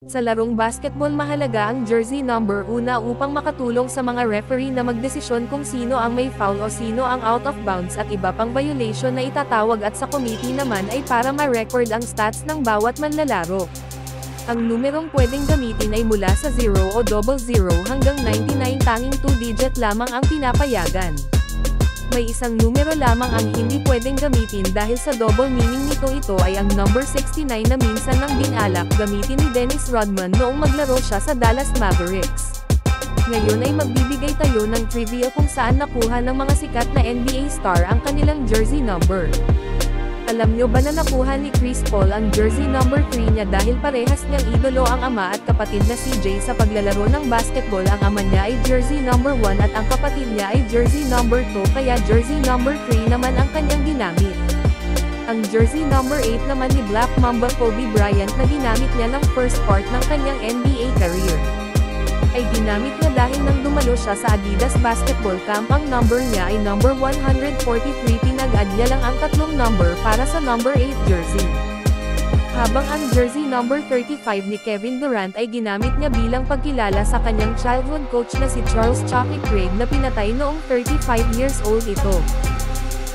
Sa larong basketball mahalaga ang jersey number una upang makatulong sa mga referee na magdesisyon kung sino ang may foul o sino ang out of bounds at iba pang violation na itatawag at sa committee naman ay para ma-record ang stats ng bawat manlalaro. Ang numerong pwedeng gamitin ay mula sa 0 o 00 hanggang 99 tanging 2-digit lamang ang pinapayagan. May isang numero lamang ang hindi pwedeng gamitin dahil sa double meaning ito ay ang number 69 na minsan nang binalak gamitin ni Dennis Rodman noong maglaro siya sa Dallas Mavericks. Ngayon ay magbibigay tayo ng trivia kung saan nakuha ng mga sikat na NBA star ang kanilang jersey number. Alam nyo ba na nakuha ni Chris Paul ang jersey number 3 niya dahil parehas niyang idolo ang ama at kapatid na CJ sa paglalaro ng basketball? Ang ama niya ay jersey number 1 at ang kapatid niya ay jersey number 2 kaya jersey number 3 naman ang kanyang ginamit. Ang jersey number 8 naman ni Black Mamba Kobe Bryant na ginamit niya ng first part ng kanyang NBA career ay ginamit niya dahil nang dumalo siya sa Adidas Basketball Camp ang number niya ay number 143. Pinag-add niya lang ang tatlong number para sa number 8 jersey. Habang ang jersey number 35 ni Kevin Durant ay ginamit niya bilang pagkilala sa kanyang childhood coach na si Charles Chucky Craig na pinatay noong 35 years old ito.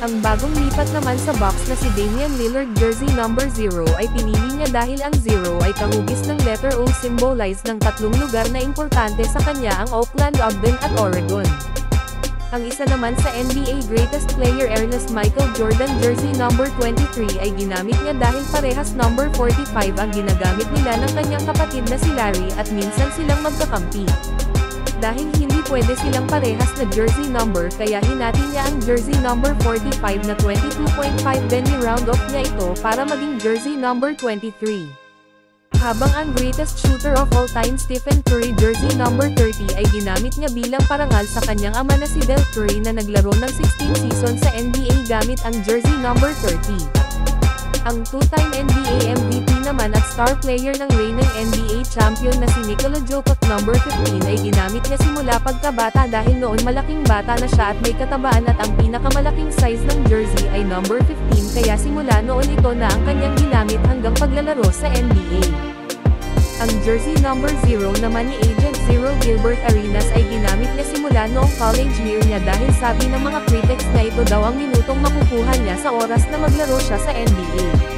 Ang bagong lipat naman sa Bucks na si Damian Lillard jersey number 0 ay pinili niya dahil ang 0 ay kahugis ng letter O symbolize ng tatlong lugar na importante sa kanya ang Oakland, Ogden at Oregon. Ang isa naman sa NBA greatest player Ernest Michael Jordan jersey number 23 ay ginamit niya dahil parehas number 45 ang ginagamit nila ng kanyang kapatid na si Larry at minsan silang magkakampi. Dahil hindi pwede silang parehas na jersey number kaya hinati niya ang jersey number 45 na 22.5 then ni-round off niya ito para maging jersey number 23. Habang ang greatest shooter of all time Stephen Curry jersey number 30 ay ginamit niya bilang parangal sa kanyang ama na si Del Curry na naglaro ng 16 season sa NBA gamit ang jersey number 30. Ang two-time NBA MVP naman at star player ng reigning NBA champion na si Nikola Jokic number 15 ay ginamit niya simula pagkabata dahil noon malaking bata na siya at may katabaan at ang pinakamalaking size ng jersey ay number 15 kaya simula noon ito na ang kanyang ginamit hanggang paglalaro sa NBA. Ang jersey number 0 naman ni Agent Zero Gilbert Arenas ay ginamit niya simula noong college year niya dahil sabi ng mga critics na ito daw ang minutong makukuha niya sa oras na maglaro siya sa NBA.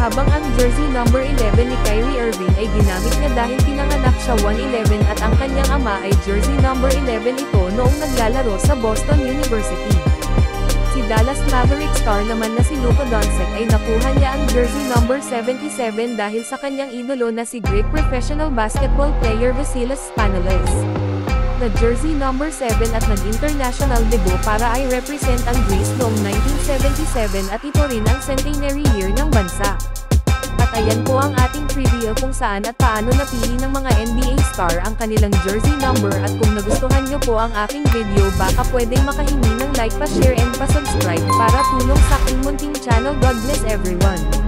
Habang ang jersey number 11 ni Kyrie Irving ay ginamit niya dahil pinanganak siya 1/11 at ang kanyang ama ay jersey number 11 ito noong naglalaro sa Boston University. Si Dallas Mavericks star naman na si Luka Doncic ay nakuha niya ang jersey number 77 dahil sa kanyang idolo na si Greek professional basketball player Vasilis Spanoulis na jersey number 7 at nag-international debut para ay represent ang Greece noong 1977 at ito rin ang centenary year ng bansa. At ayan po ang ating trivia kung saan at paano napili ng mga NBA star ang kanilang jersey number at kung nagustuhan nyo po ang aking video baka pwedeng makahingi ng like, pa-share and pa-subscribe para tulong sa aking munting channel. God bless everyone!